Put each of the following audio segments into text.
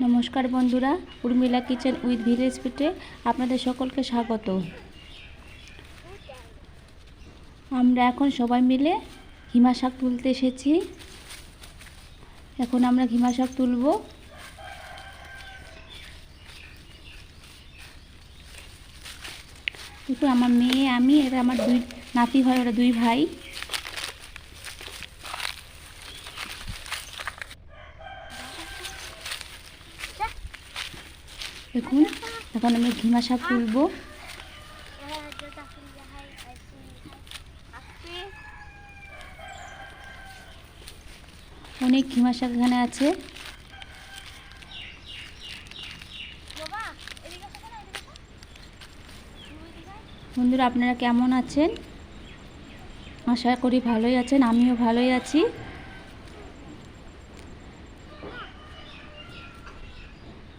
নমস্কার বন্ধুরা, Urmila kitchen with village রেসিপিতে আপনাদের সকলকে স্বাগত। আমরা এখন সবাই মিলে ঘিমা শাক তুলতে এসেছি। এখন আমরা ঘিমা শাক তুলব। একটু আমার মেয়ে, আমি, এরা আমার দুই নাতি হয়, ওরা দুই ভাই। দেখুন, এখন আমি ঘিমা শাক তুলব। অনেক ঘিমা শাক এখানে আছে। বন্ধুরা, আপনারা কেমন আছেন? আশা করি ভালোই আছেন, আমিও ভালোই আছি।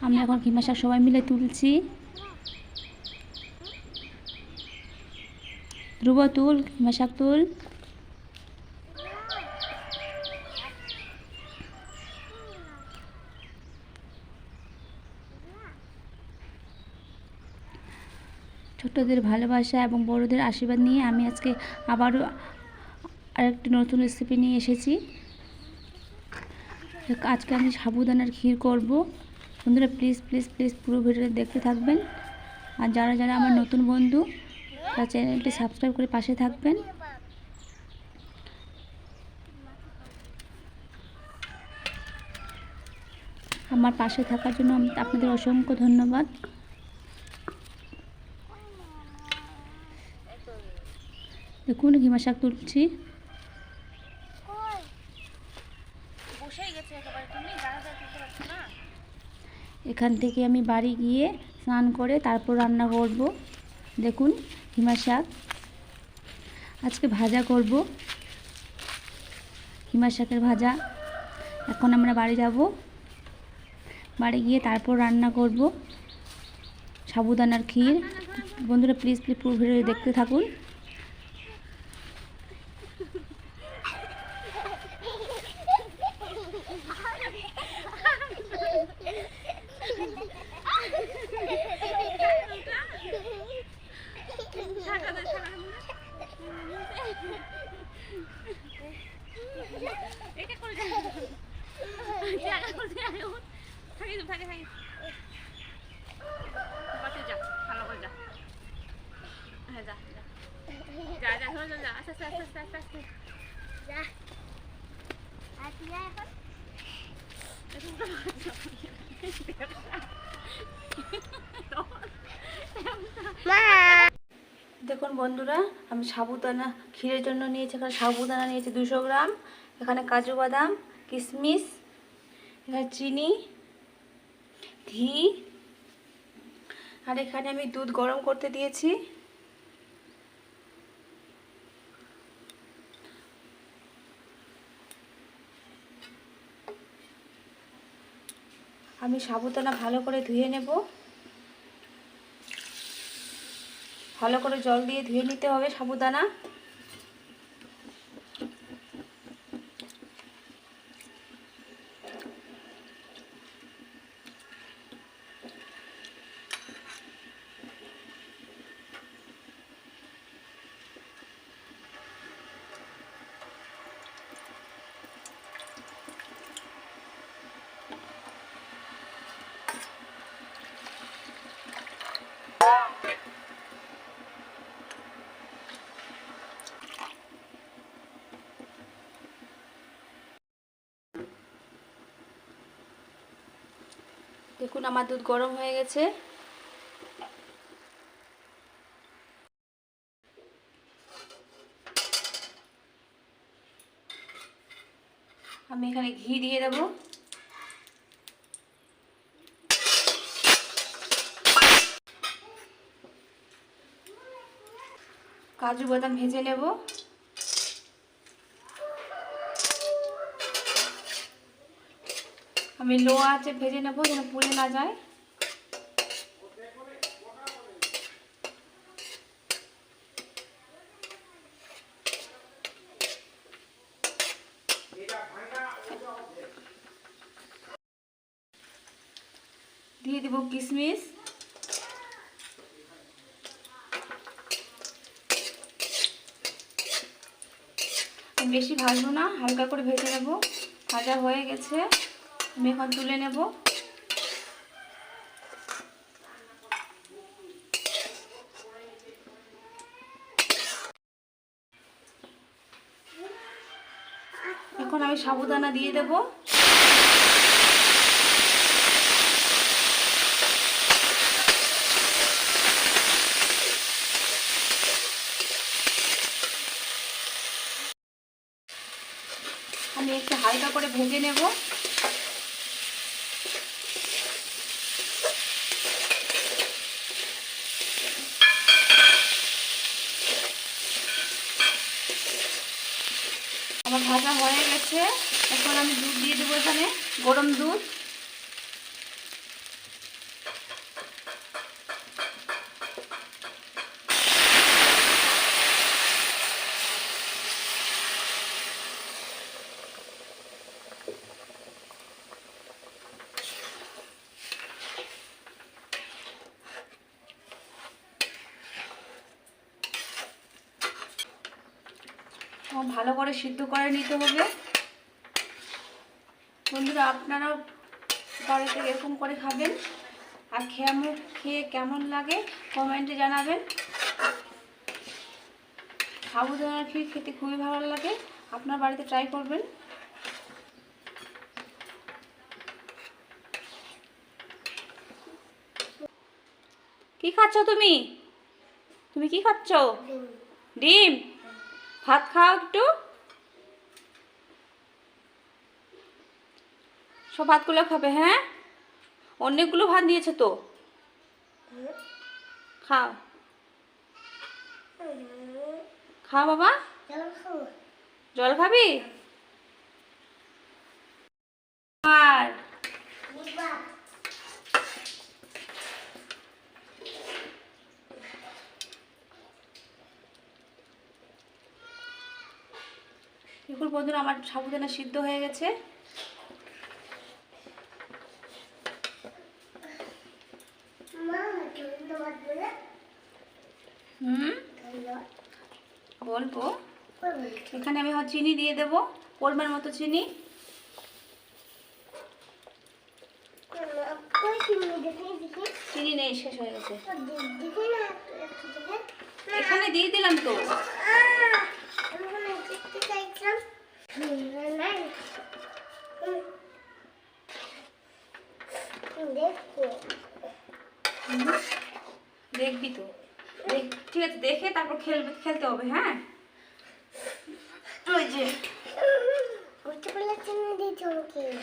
আমরা এখন ঘিমা শাক সবাই মিলে তুলছি। ধ্রুব তুল, ঘিমা শাক তুল। ছোটদের ভালোবাসা এবং বড়দের আশীর্বাদ নিয়ে আমি আজকে আবারও আরেকটি নতুন রেসিপি নিয়ে এসেছি। আজকে আমি সাবুদানার ক্ষীর করব। বন্ধুরা, প্লিজ প্লিজ প্লিজ পুরো ভিডিওটা দেখতে থাকবেন। আর যারা যারা আমার নতুন বন্ধু, তারা চ্যানেলটি সাবস্ক্রাইব করে পাশে থাকবেন। আমার পাশে থাকার জন্য আপনাদের অসংখ্য ধন্যবাদ। দেখুন, ঘিমা শাক তুলছি। এখান থেকে আমি বাড়ি গিয়ে স্নান করে তারপর রান্না করব। দেখুন, ঘিমা শাক আজকে ভাজা করব, ঘিমা শাকের ভাজা। এখন আমরা বাড়ি যাব, বাড়ি গিয়ে তারপর রান্না করব সাবুদানার ক্ষীর। বন্ধুরা, প্লিজ প্লিজ পুরো ভিডিও দেখতে থাকুন। দেখুন বন্ধুরা, আমি সাবুদানা ক্ষীরের জন্য নিয়েছি। এখানে সাবুদানা নিয়েছি 200 গ্রাম, এখানে কাজু বাদাম, কিশমিশ, এখানে চিনি, ঘি, আর এখানে আমি দুধ গরম করতে দিয়েছি। আমি সাবুদানা ভালো করে ধুয়ে নেব। ভালো করে জল দিয়ে ধুয়ে নিতে হবে সাবুদানা। দেখুন, আমার দুধ গরম হয়ে গেছে। আমি এখানে ঘি দিয়ে দেব। কাজু বাদাম ভেজে নেব। আমি লো আঁচে ভেজে নেব যেন পুড়ে না যায়। দিয়ে দিব কিশমিশ, বেশি ভাজবো না, হালকা করে ভেজে নেব। ভাজা হয়ে গেছে, আমি এখন তুলে নেব। এখন আমি সাবুদানা দিয়ে দেব। আমি একটু হালকা করে ভেজে নেব। আমার ভাজা হয়ে গেছে, এখন আমি দুধ দিয়ে দেবো এখানে, গরম দুধ। ভালো করে সিদ্ধ করে নিতে হবে। বন্ধুরা, আপনারাও বাড়িতে এরকম করে খাবেন, আর খেয়ে কেমন লাগে কমেন্টে জানাবেন। সাবুদানার ক্ষীর খেতে খুবই ভালো লাগে, আপনার বাড়িতে ট্রাই করবেন। কি খাচ্ছ তুমি? তুমি কি খাচ্ছ? ডিম। ভাত খাও একটু। সব ভাতগুলো খাবে, হ্যাঁ? অনেকগুলো ভাত নিয়েছে তো, খাও খাও বাবা। জল খাবি? আর দেখুন বন্ধুরা, আমার সাবুদানা সিদ্ধ হয়ে গেছে। বলবো, এখানে আমি চিনি দিয়ে দেব, পরিমাণ মতো চিনি। চিনি নেই, শেষ হয়ে গেছে। এখানে দিয়ে দিলাম তো। দেখবি তো, ঠিক আছে, দেখে তারপর খেলতে হবে, হ্যাঁ? ওই যে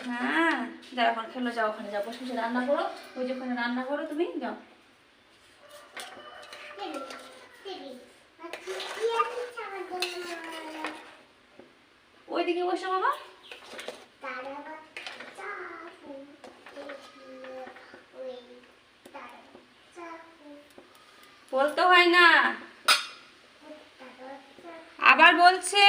হ্যাঁ, যাও এখন খেলো, যাও ওখানে যাও, বসে বসে রান্না করো। ওই যে ওখানে রান্না করো, তুমি যাও। ওইদিকে বসো বাবা। বলতে হয় না, আবার বলছে।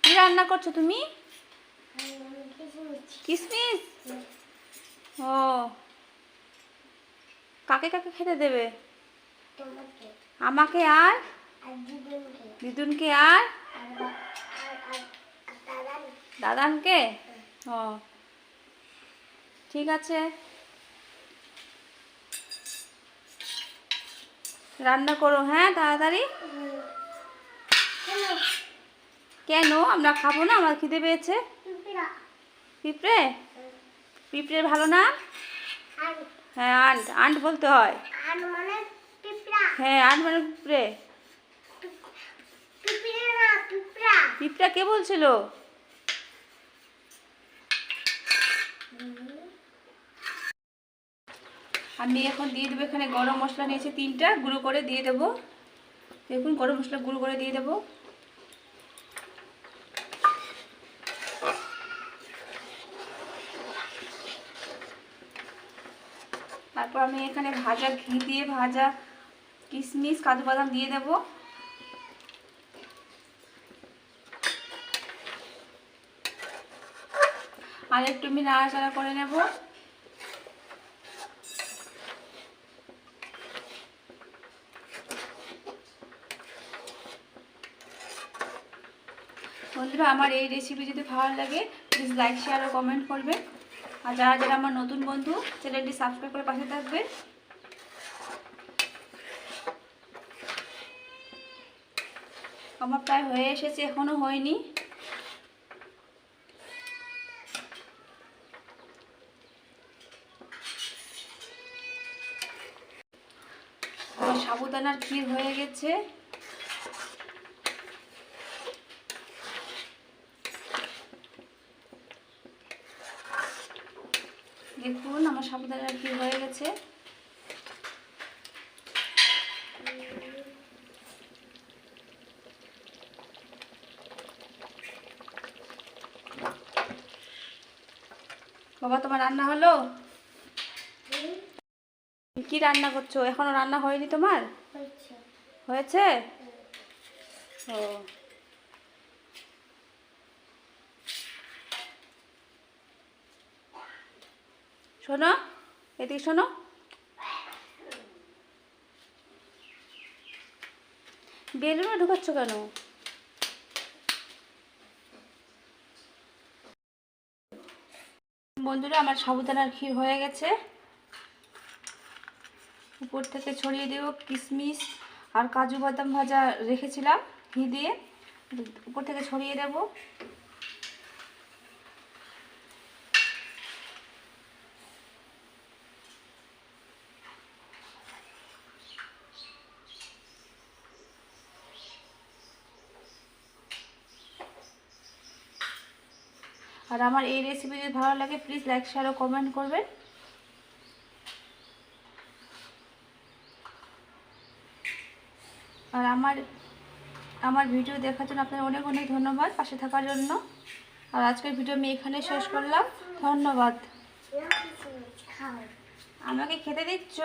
কি রান্না করছো তুমি? কিশমিশ। ও, কাকে কাকে খেতে দেবে? আমাকে আর দিদুনকে আর দাদানকে। ও, ঠিক আছে, রান্না করো, হ্যাঁ, তাড়াতাড়ি। কেন? আমরা খাবো না? আমার খিদে পেয়েছে। পিঁপড়ে? পিঁপড়ে ভালো না? হ্যাঁ, আন্ট আন্ট বলতে হয়। হ্যাঁ, আন্ট মানে পিঁপড়ে। পিঁপড়া কে বলছিল? আমি এখন দিয়ে দেবো, এখানে গরম মশলা নিয়েছি 3টা, গুঁড়ো করে দিয়ে দেবো। দেখুন, গরম মশলা গুঁড়ো করে দিয়ে দেবো। তারপর আমি এখানে ভাজা ঘি দিয়ে ভাজা কিশমিশ, কাজু বাদাম দিয়ে দেবো। আর একটু আমি নাড়াচাড়া করে নেব। বন্ধুরা, আমার এই রেসিপি যদি ভালো লাগে প্লিজ লাইক শেয়ার ও কমেন্ট করবেন। আর যারা যারা আমার নতুন বন্ধু, চ্যানেলটি সাবস্ক্রাইব করে পাশে থাকবেন। আমার প্রায় হয়ে এসেছে, এখনো হয়নি। আমার সাবুদানার ক্ষীর হয়ে গেছে। দেখুন আমার সাবুদানার ক্ষীর হয়ে গেছে। বাবা, তোমার রান্না হলো? কি রান্না করছো? এখনো রান্না হয়নি তোমার? হয়েছে? ও, শোনো, এদিকে শোনো। বেলুনে ঢুকাচ্ছ কেন? বন্ধুরা, আমার সাবুদানার ক্ষীর হয়ে গেছে। উপর থেকে ছড়িয়ে দেব কিশমিশ আর কাজু বাদাম ভাজা রেখেছিলাম ঘি দিয়ে, উপর থেকে ছড়িয়ে দেব। আর আমার এই রেসিপি যদি ভালো লাগে প্লিজ লাইক শেয়ার ও কমেন্ট করবেন। আর আমার ভিডিও দেখার জন্য আপনাদের অনেক অনেক ধন্যবাদ, পাশে থাকার জন্য। আর আজকের ভিডিও আমি এখানে শেষ করলাম। ধন্যবাদ। আমাকে খেতে দিচ্ছ?